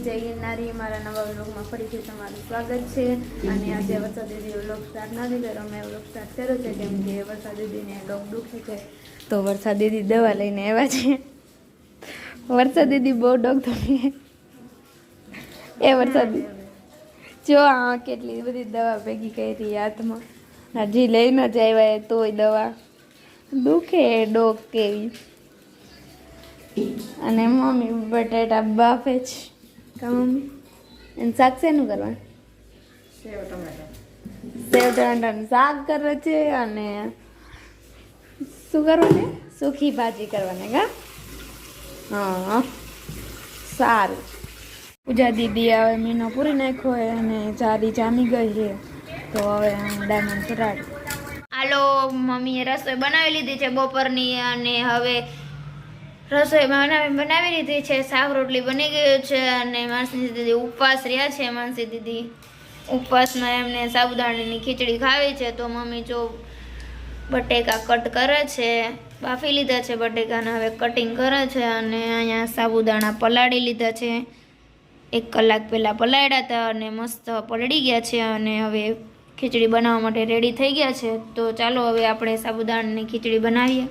જય ગિરનારી મારા નવા વ્લોગમાં ફરીથી તમારું સ્વાગત છે। અને આજે વરસાદ દીદી વ્લોગ સ્ટાર્ટ નથી કર્યો, મેં વ્લોગ સ્ટાર્ટ કર્યો છે કેમ કે વરસાદ દીદીને ડોક દુખે છે, તો વરસાદ દીદી દવા લઈને આવ્યા છે। વરસાદ દીદી બહુ ડોક દુખે એ વરસાદ જો આ કેટલી બધી દવા ભેગી કરી હાથમાં, હજી લઈને જ આવ્યા તોય દવા દુખે ડોક કેવી। અને મમ્મી બટેટા બાફે છે, કા મમ્મી એને શાક શેનું કરવાનું? સેવ ટમેટાનું શાક કરે છે। અને શું કરવાનું? સૂકી ભાજી કરવાની કા? હા સારું। પૂજા દીદી હવે મીનો પૂરી નાખ્યો હોય અને ચારી જામી ગઈ છે, તો હવે ડાયમંડ ફરાડ હાલો મમ્મીએ રસોઈ બનાવી લીધી છે બપોરની, અને હવે રસોઈ બનાવી લીધી છે, શાક રોટલી બની ગયું છે। અને માનસી દીદી ઉપવાસ રહ્યા છે, માનસી દીદી ઉપવાસમાં એમને સાબુદાણાની ખીચડી ખાવી છે, તો મમ્મી જો બટેકા કટ કરે છે, બાફી લીધા છે બટેકાને, હવે કટિંગ કરે છે। અને અહીંયા સાબુદાણા પલાળી લીધા છે, 1 કલાક પહેલાં પલાળ્યા હતા અને મસ્ત પલળી ગયા છે, અને હવે ખીચડી બનાવવા માટે રેડી થઈ ગયા છે। તો ચાલો હવે આપણે સાબુદાણાની ખીચડી બનાવીએ।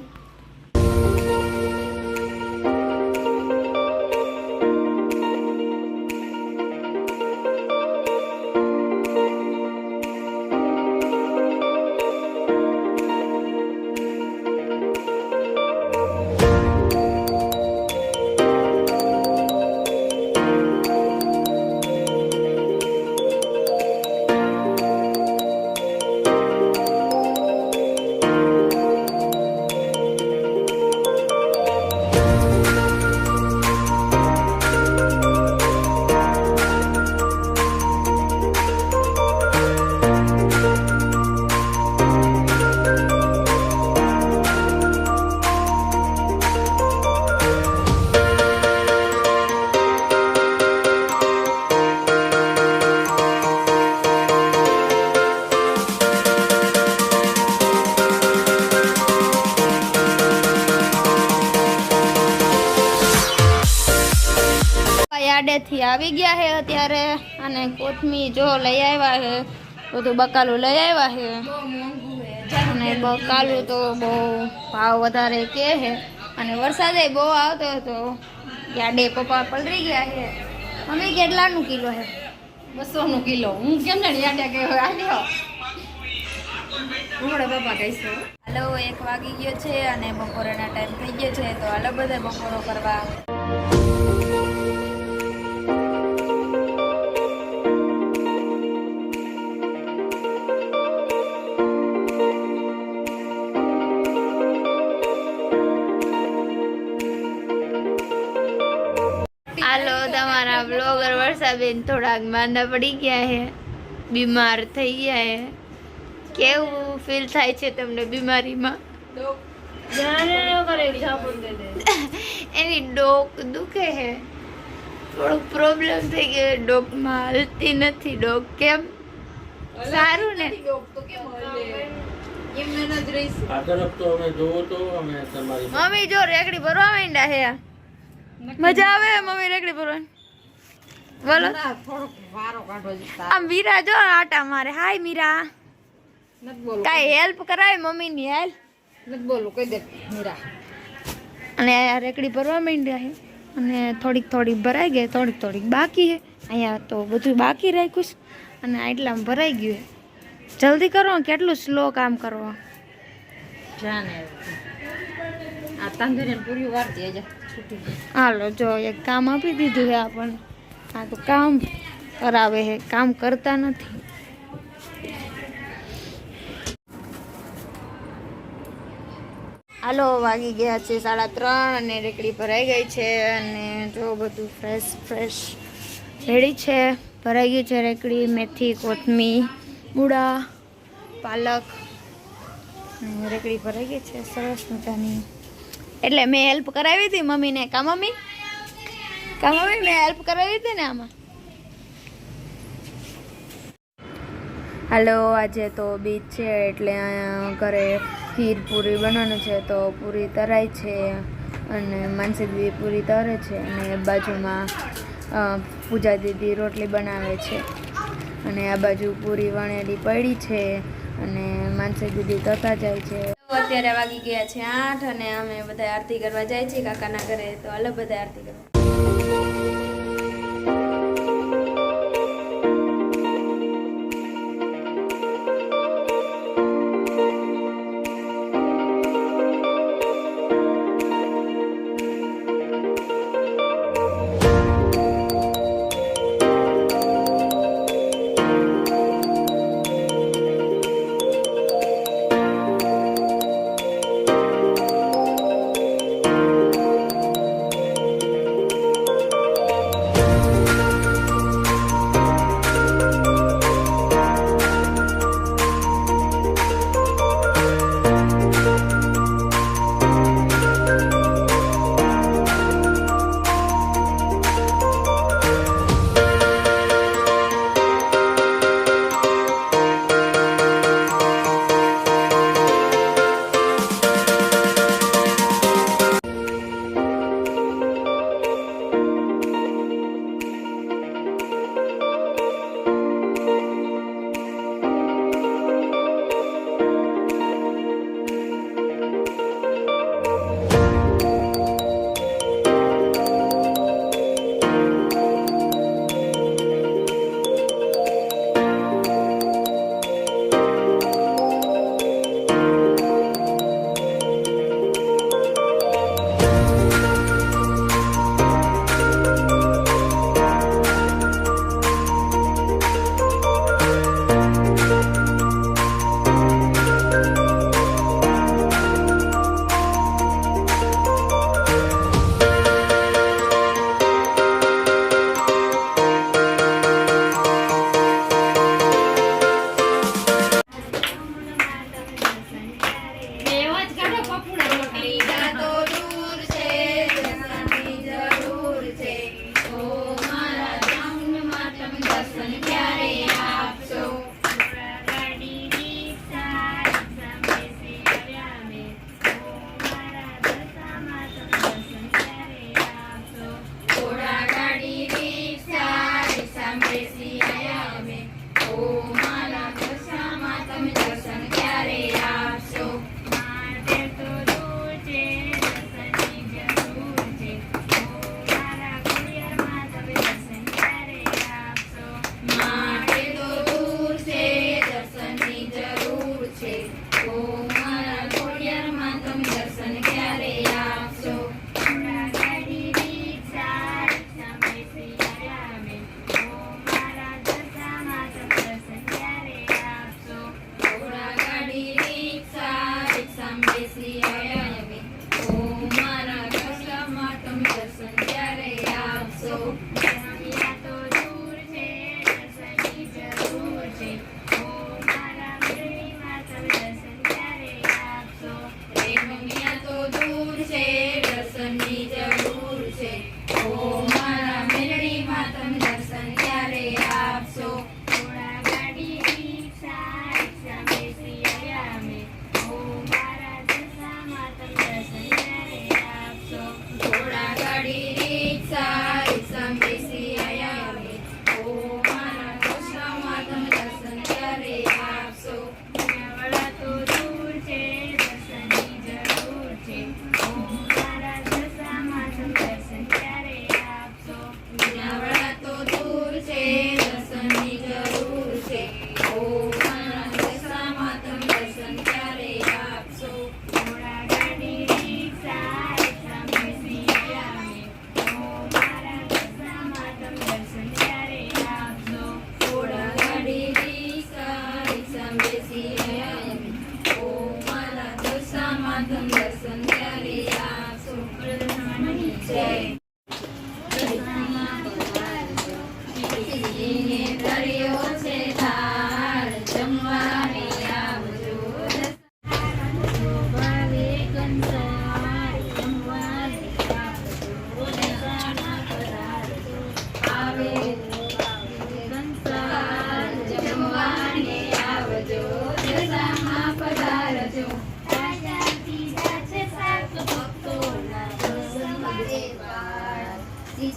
યાડેથી આવી ગયા છે અત્યારે, અને કોથમી જો લઈ આવ્યા છે, બધું બકાલું લઈ આવ્યા છે, અને બકાલું તો બહુ ભાવ વધારે કે છે, અને વરસાદે બહુ આવતો હતો, યાડે પપ્પા પલરી ગયા છે। મમ્મી કેટલાનું કિલો છે? 200 કિલો। હું કેમ ને યાડે કે આલ્યો હમણાં પપ્પા કહીશું। હાલો 1 વાગી ગયો છે અને બપોરના ટાઈમ થઈ ગયો છે, તો હાલો બધા બપોરો કરવા। હાલો તમારા બ્લોગર વર્ષાબેન થોડાક માંદા પડી ગયા છે, બીમાર થઈ ગયા છે, કેવું ફીલ થાય છે તમને બીમારીમાં? એની ડોક દુખે છે, થોડુંક પ્રોબ્લેમ થઈ ગયો ડોકમાં, હલતી નથી ડોક, કેમ? સારું ને? મમ્મી જો રેકડી ભરવા માંડ્યા છે, મજા આવે મમ્મી રેકડી ભરવાની? બોલો આમ મીરા જો આટા મારે। હાય મીરા, કાઈ હેલ્પ કરાય મમ્મી ની? હેલ્પ નથી બોલું કહી દે મીરા। અને આ રેકડી ભરવા માંડ્યા છે, અને થોડીક થોડીક ભરાઈ ગઈ, થોડીક થોડીક બાકી છે। અહીંયા તો બધું બાકી રાખ્યું છે, અને આટલામાં ભરાઈ ગયું છે। જલ્દી કરો, કેટલું સ્લો કામ કરો। જાને આ તંદુરી પૂરી વાર દે જા છૂટી। હાલો જો એક કામ આપી દીધું છે આપણને, આ તો કામ કરાવે છે, કામ કરતા નથી। હાલો વાગી ગયા છે 3:30 અને રેકડી ભરાઈ ગઈ છે, અને જો બધું ફ્રેશ રેડી છે, ભરાઈ ગઈ છે રેકડી। મેથી, કોથમી, મૂળા, પાલક, રેકડી ભરાઈ ગઈ છે સરસ મજાની। એટલે મેં હેલ્પ કરાવી હતી મમ્મીને, કા મમ્મી મેં હેલ્પ કરાવી હતી ને આમાં। હાલો આજે તો બીચ છે, એટલે અહીંયા ઘરે ખીર પૂરી બનાવવાનું છે, તો પૂરી તરાય છે, અને માનસી દીદી પૂરી તરે છે, અને બાજુમાં પૂજા દીદી રોટલી બનાવે છે અને આ બાજુ પૂરી વણેલી પડી છે અને માનસી દીદી તથા જાય છે. અત્યારે વાગી ગયા છે 8 અને અમે બધા આરતી કરવા જાય છે કાકાના ઘરે. તો હાલો બધા આરતી કરવા.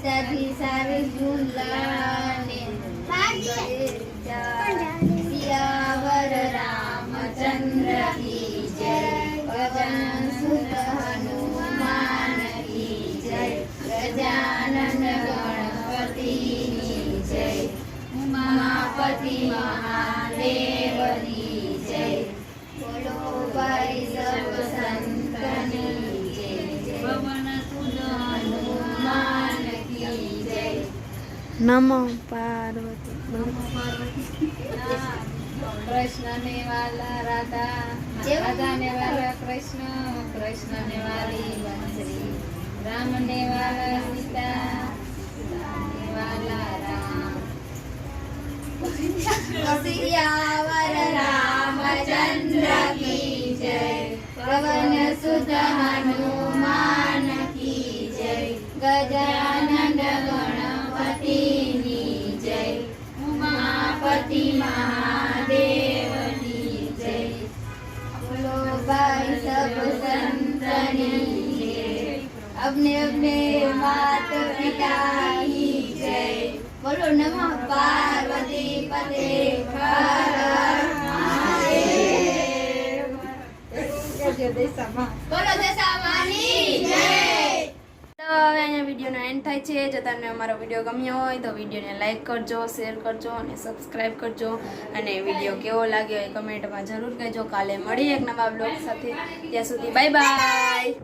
સાથી સારી ઝુલાને સિયાવર રામચંદ્ર કી જય ગજાનન સુત હનુમાન કી જય ગજાનન ગણપતિની જય ઉમાપતિ મહાદેવની જય બોલો ભાઈ સર્વ સંતની જય પવન સુત હનુમાન કી જય નમો પાર્વતી કૃષ્ણ ને વાલા રાધા રાધા ને વાલા કૃષ્ણ કૃષ્ણ ને વાલી બંસરી રામ ને વાલા સીતા સીતા ને વાલા રામ સિયાવર રામચંદ્ર કી જય પવન સુત હનુમાન કી જય ગજાનન ગણપતિની જય ઉમાપતિ મહાદેવની જય બોલો ભાઈ સબ સંતની જય अपने अपने मात पिता की जय बोलो नमः पार्वती पते हर हर महादेव બોલો દશામાની જય. તો હવે અહીંયા વિડીયોનો એન્ડ થાય છે. જો તમને અમારો વિડીયો ગમ્યો હોય તો વિડીયોને લાઈક કરજો, શેર કરજો અને સબસ્ક્રાઈબ કરજો. અને વિડીયો કેવો લાગ્યો એ કમેન્ટમાં જરૂર કહેજો. કાલે મળીએ એક નવા બ્લોગ સાથે. ત્યાં સુધી બાય બાય.